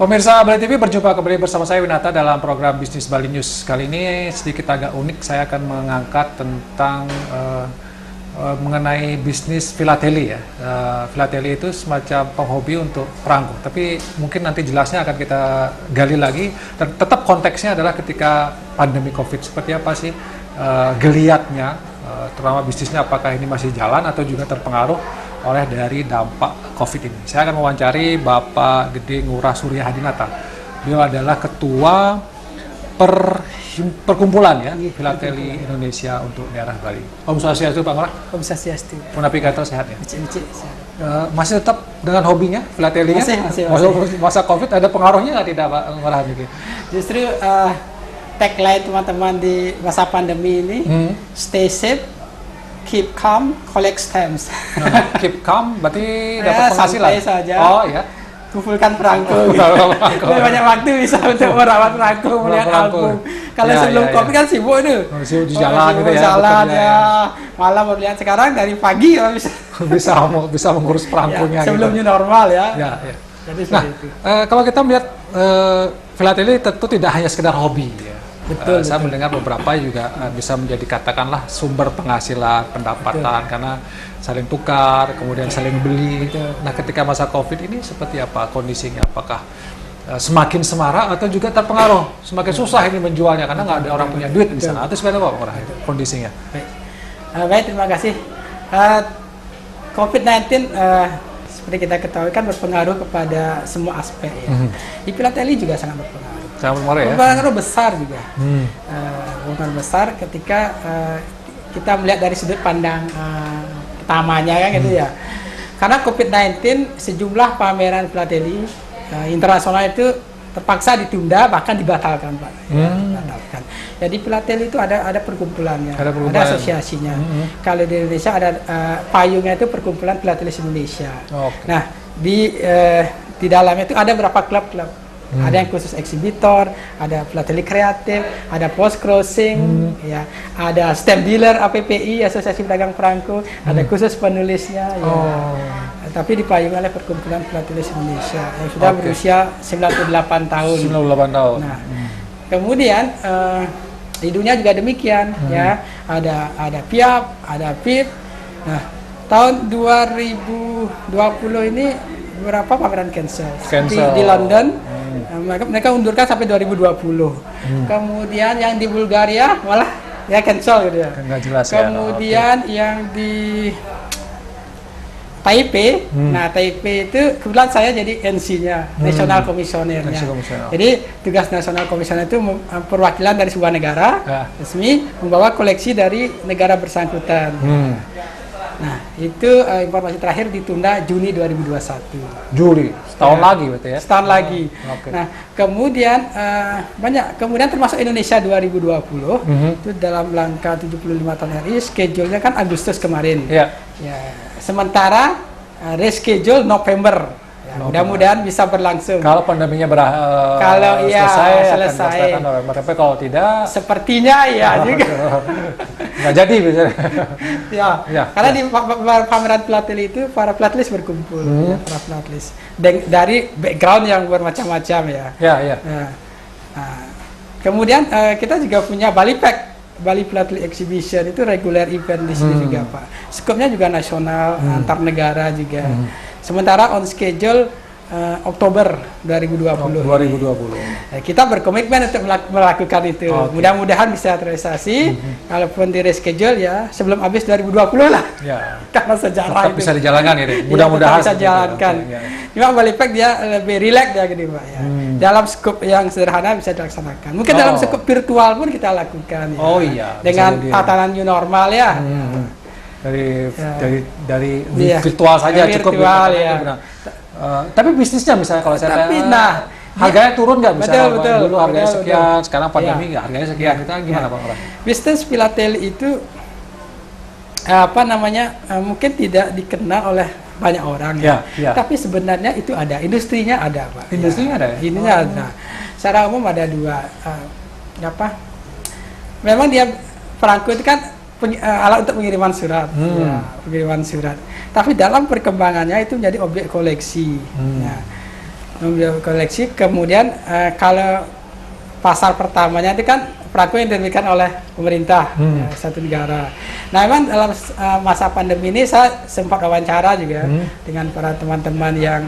Pemirsa Bali TV, berjumpa kembali bersama saya Winata dalam program Bisnis Bali News. Kali ini sedikit agak unik, saya akan mengangkat tentang mengenai bisnis filateli ya. Filateli itu semacam penghobi untuk perangko, tapi mungkin nanti jelasnya akan kita gali lagi. Dan tetap konteksnya adalah ketika pandemi COVID, seperti apa sih geliatnya, terutama bisnisnya, apakah ini masih jalan atau juga terpengaruh oleh dari dampak COVID ini. Saya akan mewawancari Bapak Gede Ngurah Surya Hadinata. Beliau adalah ketua perkumpulan ya Filateli Indonesia untuk daerah Bali. Om Swastiastu Pak Ngurah. Om Swastiastu. Punapi Gatot sehat ya? Cik, masih tetap dengan hobinya filatelinya? Masih. Masa COVID ada pengaruhnya nggak tidak Pak Ngurah? Justru tagline teman-teman di masa pandemi ini, stay safe, keep calm, collect stamps. Keep calm berarti dapat penghasilan? Santai saja. Oh ya. Kumpulkan perangko. Banyak waktu bisa untuk merawat perangko, melihat album. Kalau sebelum COVID kan sibuk itu. Sibuk di jalan gitu ya. Jalan ya. Malam melihat sekarang dari pagi bisa mengurus perangkonya. Sebelumnya gitu. Normal ya. Ya. Jadi itu. Kalau kita melihat filateli tentu tidak hanya sekedar hobi ya. Betul. Saya mendengar beberapa juga bisa menjadi katakanlah sumber penghasilan, pendapatan, karena saling tukar, kemudian saling beli. Nah, ketika masa COVID ini seperti apa kondisinya? Apakah semakin semarak atau juga terpengaruh? Semakin susah ini menjualnya karena nggak ada orang punya duit di sana. Atau seperti apa Pak kondisinya? Baik, terima kasih. COVID-19 seperti kita ketahui kan berpengaruh kepada semua aspek ya. Di filateli juga sangat berpengaruh. Berpengaruh besar juga. Berpengaruh besar ketika kita melihat dari sudut pandang pertamanya kan gitu ya. Karena COVID-19 sejumlah pameran filateli internasional itu terpaksa ditunda bahkan dibatalkan Pak. Dibatalkan. Jadi filateli itu ada perkumpulannya, ada asosiasinya. Kalau di Indonesia ada payungnya itu Perkumpulan Filateli Indonesia. Nah di dalamnya itu ada berapa klub-klub. Ada yang khusus eksibitor, ada filateli kreatif, ada post crossing, ya, ada stamp dealer APPI Asosiasi Pedagang Perangko, ada khusus penulisnya, ya. Tapi dipayungi oleh Perkumpulan Filateli Indonesia yang sudah berusia 98 tahun. 98 tahun. Nah, kemudian di dunia juga demikian, ya, ada PIAP, ada PIP. Nah, tahun 2020 ini beberapa pameran cancel. Di London. Mereka undurkan sampai 2020. Kemudian yang di Bulgaria malah ya cancel gitu ya. Nggak jelas. Kemudian yang di Taipei, nah Taipei itu kebetulan saya jadi NC-nya, National Commissioner-nya. Jadi tugas National Commissioner itu perwakilan dari sebuah negara resmi membawa koleksi dari negara bersangkutan. Nah, itu informasi terakhir ditunda Juni 2021. Juli, setahun lagi berarti ya? Setahun lagi. Nah, kemudian kemudian termasuk Indonesia 2020, itu dalam langkah 75 tahun RI, schedule-nya kan Agustus kemarin. Ya, sementara reschedule November. Mudah-mudahan bisa berlangsung. Kalau pandeminya selesai November. Tapi kalau tidak, sepertinya ya juga nggak jadi biasanya. Karena di pameran filateli itu para filatelis berkumpul, para filatelis dari background yang bermacam-macam ya. Nah, kemudian kita juga punya Bali Filateli Exhibition, itu regular event di sini juga Pak. Skopnya juga nasional, antar negara juga. Sementara on schedule Oktober 2020. Kita berkomitmen untuk melakukan itu. Mudah-mudahan bisa terrealisasi. Kalaupun di reschedule ya sebelum habis 2020 lah. Karena sejarah itu bisa dijalankan ya. Mudah-mudahan bisa dijalankan. Cuma Bali Pack dia lebih rileks ya gitu Pak ya. Dalam skop yang sederhana bisa dilaksanakan. Mungkin dalam skop virtual pun kita lakukan ya. Dengan tatanan new normal ya. Dari virtual saja cukup ya. Tapi bisnisnya misalnya kalau saya harganya turun nggak misalnya? Dulu harganya sekian, sekarang pandemi nggak harganya sekian, itu gimana Pak Ngurah? Bisnis filateli itu mungkin tidak dikenal oleh banyak orang tapi sebenarnya itu ada, industrinya ada Pak. Industrinya ada? Ininya ada. Secara umum ada dua. Memang dia perangko itu kan alat untuk pengiriman surat, pengiriman surat. Tapi dalam perkembangannya itu menjadi objek koleksi. koleksi. Kemudian kalau pasar pertamanya itu kan perangko yang diterbitkan oleh pemerintah satu negara. Nah, memang dalam masa pandemi ini saya sempat wawancara juga dengan para teman-teman yang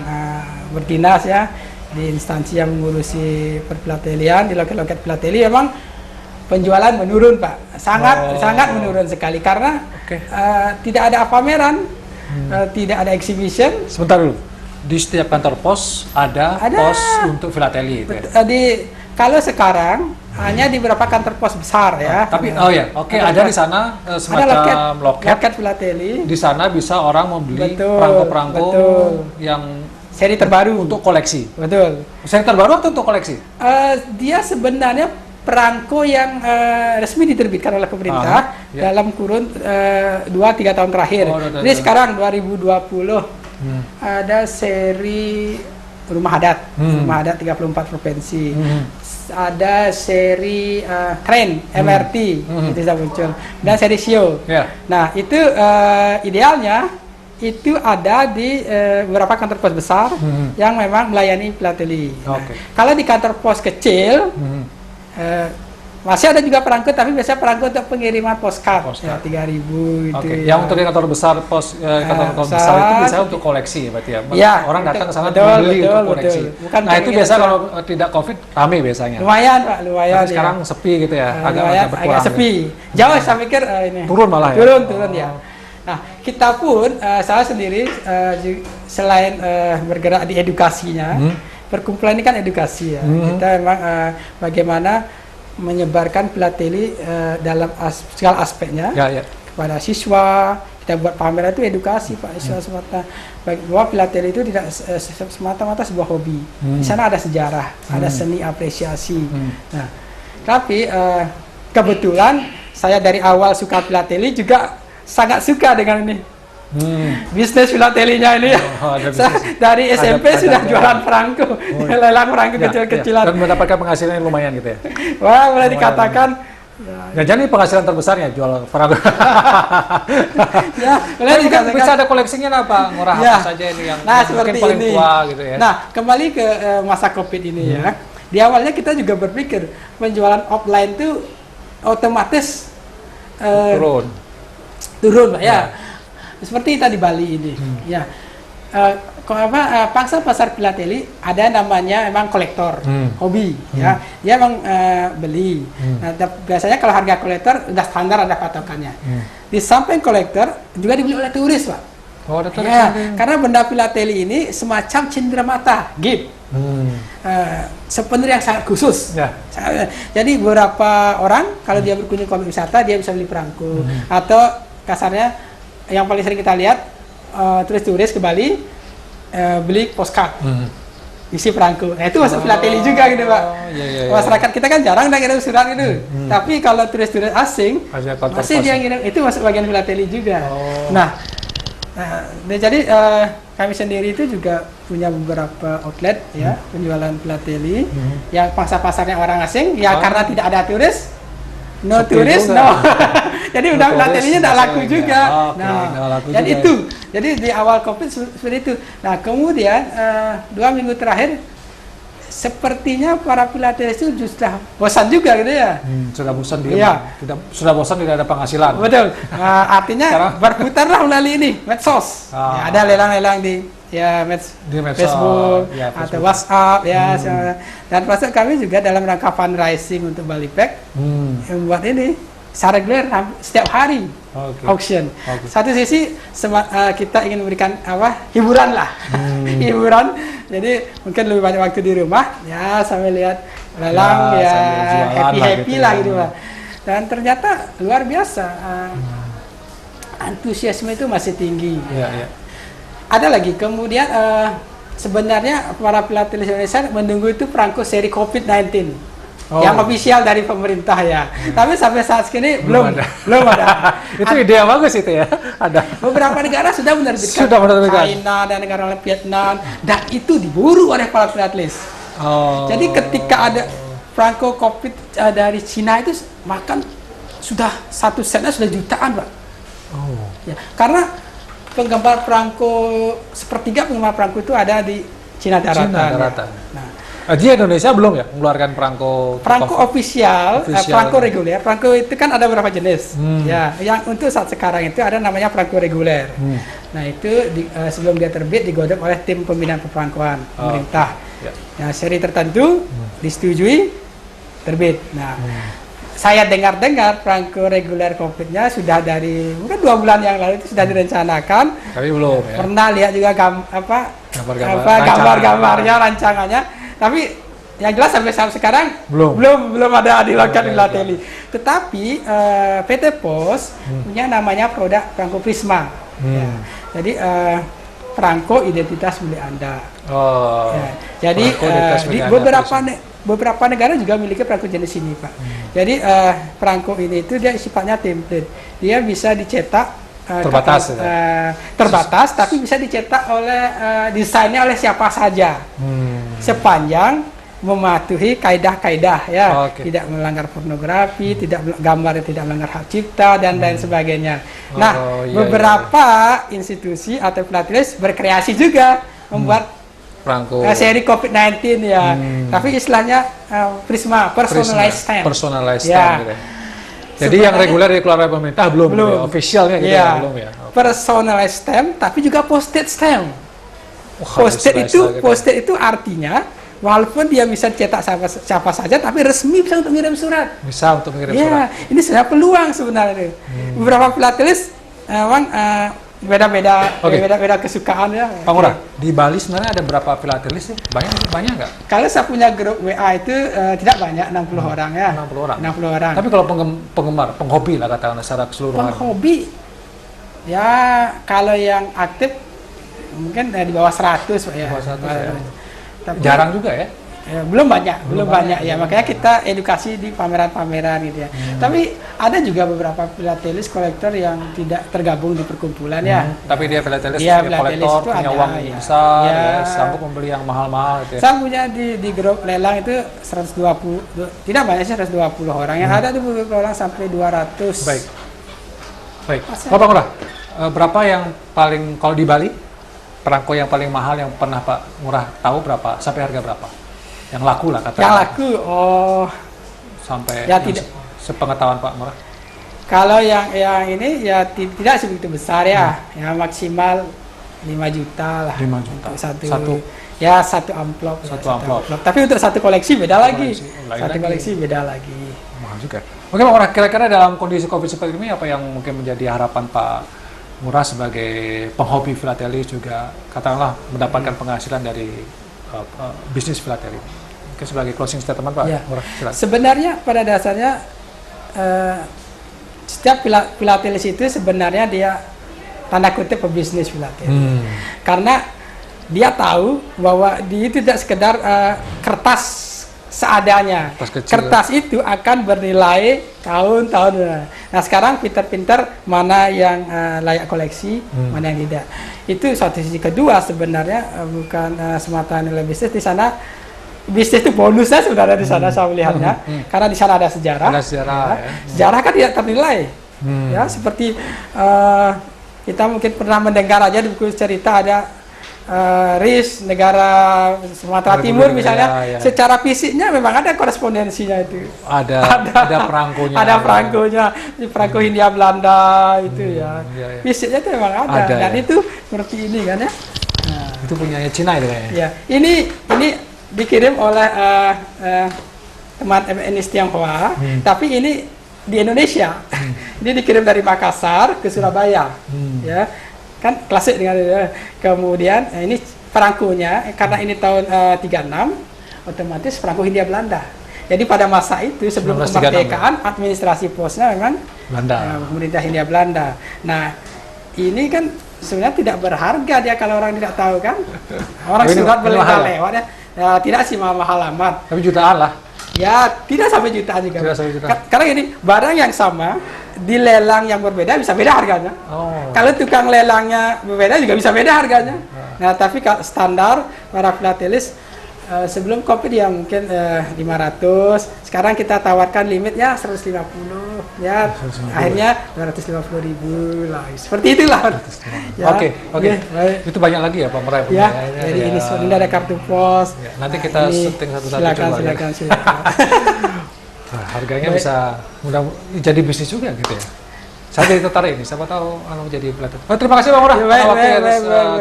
berdinas ya di instansi yang mengurusi perfilatelian, di loket-loket filateli. Memang penjualan menurun, Pak, sangat menurun sekali karena tidak ada pameran, tidak ada exhibition. Sebentar dulu, di setiap kantor pos ada pos untuk filateli itu ya? Kalau sekarang hanya di beberapa kantor pos besar ya. Tapi ada di sana semacam loket filateli. Di sana bisa orang membeli perangko-perangko yang seri terbaru untuk koleksi. Betul. Seri terbaru atau untuk koleksi? Dia sebenarnya perangko yang resmi diterbitkan oleh pemerintah dalam kurun 2-3 tahun terakhir. Jadi sekarang 2020 ada seri rumah adat, rumah adat 34 provinsi. Ada seri tren MRT itu sudah muncul, dan seri show. Nah, itu idealnya itu ada di beberapa kantor pos besar yang memang melayani filateli. Kalau di kantor pos kecil masih ada juga perangko, tapi biasanya perangko untuk pengiriman postcard. Ya, 3.000 itu. Yang untuk di kantor besar kantor besar itu biasanya untuk koleksi berarti ya. Orang datang ke sana membeli untuk koleksi. Nah, itu biasa kalau tidak Covid rame biasanya. Lumayan, Pak, lumayan. Tapi sekarang sepi gitu ya, agak sepi. Jauh saya pikir ini. Turun malah ya. Turun ya. Nah, kita pun saya sendiri selain bergerak di edukasinya, perkumpulan ini kan edukasi ya. Kita memang bagaimana menyebarkan filateli dalam segala aspeknya kepada siswa. Kita buat pameran itu edukasi, Pak, siswa semata bahwa filateli itu tidak semata-mata sebuah hobi. Di sana ada sejarah, ada seni apresiasi. Nah, tapi kebetulan saya dari awal suka filateli, juga sangat suka dengan ini. Bisnis filatelinya ini dari SMP sudah jualan perangko, lelang perangko kecil-kecilan. Dan mendapatkan penghasilan yang lumayan gitu ya. Wah, boleh dikatakan. Ya, jadi penghasilan terbesarnya jual perangko. Ya, boleh dikatakan. Bisa ada koleksinya apa? Murah apa saja ini yang mungkin paling tua gitu ya. Nah, kembali ke masa Covid ini ya. Di awalnya kita juga berpikir penjualan offline itu otomatis turun, Pak, ya. Seperti tadi Bali ini, ya. Pangsa pasar filateli ada namanya emang kolektor, hobi, ya. Dia emang beli. Nah, biasanya kalau harga kolektor udah standar, ada patokannya. Di samping kolektor juga dibeli oleh turis, Pak. Oh, ada turis. Ya, karena benda filateli ini semacam cindera mata, gift. Souvenir yang sangat khusus. Jadi beberapa orang kalau dia berkunjung ke objek wisata, dia bisa beli perangko, atau kasarnya yang paling sering kita lihat turis-turis ke Bali beli postcard isi perangko. Nah, itu masuk filateli juga gitu, Pak. Masyarakat kita kan jarang ngirim surat gitu. Tapi kalau turis-turis asing masih dia ngirim, itu masuk bagian filateli juga. Nah, jadi kami sendiri itu juga punya beberapa outlet ya penjualan filateli yang pangsa pasarnya orang asing ya, karena tidak ada turis. No turis, no. Jadi udah filatelinya tidak laku juga. Dan itu. Jadi di awal Covid seperti itu. Nah, kemudian 2 minggu terakhir sepertinya para filateli itu sudah bosan juga gitu ya. Sudah bosan dia. Sudah bosan tidak ada penghasilan. Betul. Artinya berputarlah melalui ini medsos. Ya, ada lelang-lelang di Facebook, atau WhatsApp ya. Dan termasuk kami juga dalam rangka fundraising untuk Bali Pack membuat ini secara reguler setiap hari auction. Satu sisi kita ingin memberikan hiburan lah, hiburan. Jadi mungkin lebih banyak waktu di rumah ya sambil lihat lelang ya happy lah gitu lah. Dan ternyata luar biasa antusiasme itu masih tinggi. Ada lagi, kemudian sebenarnya para filateli Indonesia menunggu itu perangko seri COVID-19 yang ofisial dari pemerintah ya. Tapi sampai saat ini belum ada. Itu ide yang bagus itu ya. Ada. Beberapa negara sudah menerbitkan. China dan negara lain, Vietnam, dan itu diburu oleh para filateli. Jadi ketika ada perangko COVID dari Cina itu makan sudah satu setnya sudah jutaan, Pak. Ya, karena penggemar perangko sepertiga penggemar perangko itu ada di Cina daratan. Cina daratan. Ya. Nah, di Indonesia belum ya mengeluarkan perangko official, perangko reguler. Perangko itu kan ada beberapa jenis. Ya, yang untuk saat sekarang itu ada namanya perangko reguler. Nah, itu sebelum dia terbit digodok oleh tim pembinaan perperangkoan pemerintah. Nah, seri tertentu disetujui terbit. Nah, saya dengar-dengar perangko reguler COVID-nya sudah dari mungkin 2 bulan yang lalu itu sudah direncanakan. Tapi belum ya. Pernah lihat juga gambar-gambarnya, rancangannya. Tapi yang jelas sampai sekarang belum ada dilakukan di Philately. Tetapi PT Pos punya namanya produk perangko Prisma. Ya. Jadi perangko identitas milik Anda. Ya. Jadi di beberapa negara juga memiliki perangko jenis ini, Pak. Jadi perangko ini itu dia sifatnya template. Dia bisa dicetak terbatas, tapi bisa dicetak oleh desainnya oleh siapa saja, sepanjang mematuhi kaidah-kaidah ya, tidak melanggar pornografi, gambarnya tidak melanggar hak cipta dan lain sebagainya. Nah, beberapa institusi atau pelatihan berkreasi juga membuat perangko seri COVID-19 ya, tapi istilahnya Prisma personalized stamp. Personalized stamp. Ya. Jadi yang reguler dikeluarkan pemerintah belum. Ya, officialnya gitu ya. Belum ya. Personalized stamp, tapi juga postage stamp. Postage itu artinya walaupun dia bisa cetak siapa saja, tapi resmi bisa untuk mengirim surat. Bisa untuk mengirim surat. Ini sebenarnya peluang sebenarnya. Beberapa pelatilis memang beda kesukaan ya. Pak Ngurah, di Bali sebenarnya ada berapa filatelis sih? Banyak nggak? Kalau saya punya grup WA itu tidak banyak, 60 orang ya. 60 orang. Tapi kalau penggemar, penghobi lah katakanlah secara keseluruhan. Penghobi, ya kalau yang aktif mungkin di bawah 100 Pak ya. Bawah 100 ya. Tapi, jarang juga ya? Belum banyak ya, makanya kita edukasi di pameran-pameran gitu ya. Tapi ada juga beberapa filatelis kolektor yang tidak tergabung di perkumpulan ya. Tapi dia filatelis kolektor punya uang besar, ya, sanggup membeli yang mahal-mahal gitu ya. Saya punya di grup lelang itu 120, tidak banyak sih 120 orang, yang ada tuh beberapa orang sampai 200. Baik. Pak Ngurah, berapa yang paling, kalau di Bali perangko yang paling mahal yang pernah Pak Ngurah tahu berapa, sampai harga berapa? Yang laku lah kata. Yang laku, sampai ya tidak sepengetahuan Pak Ngurah. Kalau yang ini ya tidak sebegitu besar ya, ya maksimal 5 juta lah. 5 juta. Satu amplop. Satu amplop. Tapi untuk satu koleksi beda lagi. Koleksi beda lagi. Mahal juga. Oke Pak Ngurah, kira-kira dalam kondisi COVID seperti ini apa yang mungkin menjadi harapan Pak Ngurah sebagai penghobi filateli juga katakanlah mendapatkan penghasilan dari bisnis filateli? Mungkin sebagai closing statement Pak Ngurah, silakan. Sebenarnya pada dasarnya setiap filatelis itu sebenarnya dia tanda kutip pebisnis filateli. Karena dia tahu bahwa dia itu tidak sekedar kertas seadanya. Kertas itu akan bernilai tahun-tahun. Nah sekarang pintar-pintar mana yang layak koleksi, mana yang tidak. Itu satu sisi. Kedua sebenarnya bukan semata nilai bisnis, di sana bisnis itu bonusnya sebenarnya di sana saya melihatnya, karena di sana ada sejarah. Sejarah kan tidak ternilai. Ya seperti kita mungkin pernah mendengar aja di buku cerita ada RIS negara Sumatera Timur misalnya, secara fisiknya memang ada korespondensinya itu. Ada perangkonya. Ada perangkonya, di perangko Hindia Belanda itu ya. Fisiknya itu memang ada. Dan itu seperti ini kan ya. Nah, itu punyanya Cina itu kayaknya. Ya, ini dikirim oleh teman MNS Tionghoa, tapi ini di Indonesia. Ini dikirim dari Makassar ke Surabaya. Ya. Kan klasik dengan kemudian ini perangkonya karena ini tahun 36 otomatis perangko Hindia Belanda. Jadi pada masa itu sebelum kemerdekaan administrasi posnya memang pemerintah Hindia Belanda. Nah ini kan sebenarnya tidak berharga dia kalau orang tidak tahu kan. Orang surat lewat ya tidak sih mahal amat. Tapi jutaan lah. Ya tidak sampai jutaan juga. Karena ini barang yang sama di lelang yang berbeda bisa beda harganya. Kalau tukang lelangnya berbeda juga bisa beda harganya. Nah tapi standar para filatelis Sebelum COVID ya mungkin 500, sekarang kita tawarkan limitnya 150 ya, akhirnya 250.000 lah, seperti itulah. Ya, Oke. baik. Itu banyak lagi ya Pak Merai. Ya, jadi ini ada kartu pos. Ya, nanti kita setting satu-satu coba silakan. Nah, harganya bisa mudah jadi bisnis juga gitu ya. Saya jadi tertarik ini, siapa tahu jadi pelatih. Terima kasih Bang Murah, waktu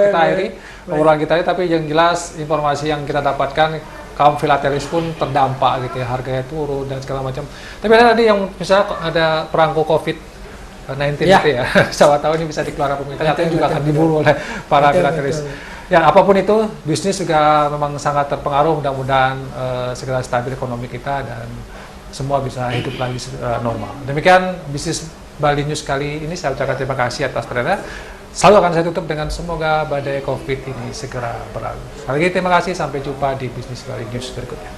kita akhiri obrolan kita ini, tapi yang jelas informasi yang kita dapatkan kaum filatelis pun terdampak gitu ya, harganya turun dan segala macam. Tapi ada tadi yang misalnya ada perangko COVID-19 gitu ya, siapa tahu ini bisa dikeluarkan pemerintah, ternyata juga akan diburu oleh para filatelis. Ya apapun itu, bisnis juga memang sangat terpengaruh, mudah-mudahan segera stabil ekonomi kita dan semua bisa hidup lagi normal. Demikian bisnis Bali News kali ini, saya ucapkan terima kasih atas perhatiannya. Selalu akan saya tutup dengan semoga badai COVID ini segera berlalu. Sekali lagi terima kasih, sampai jumpa di bisnis Bali News berikutnya.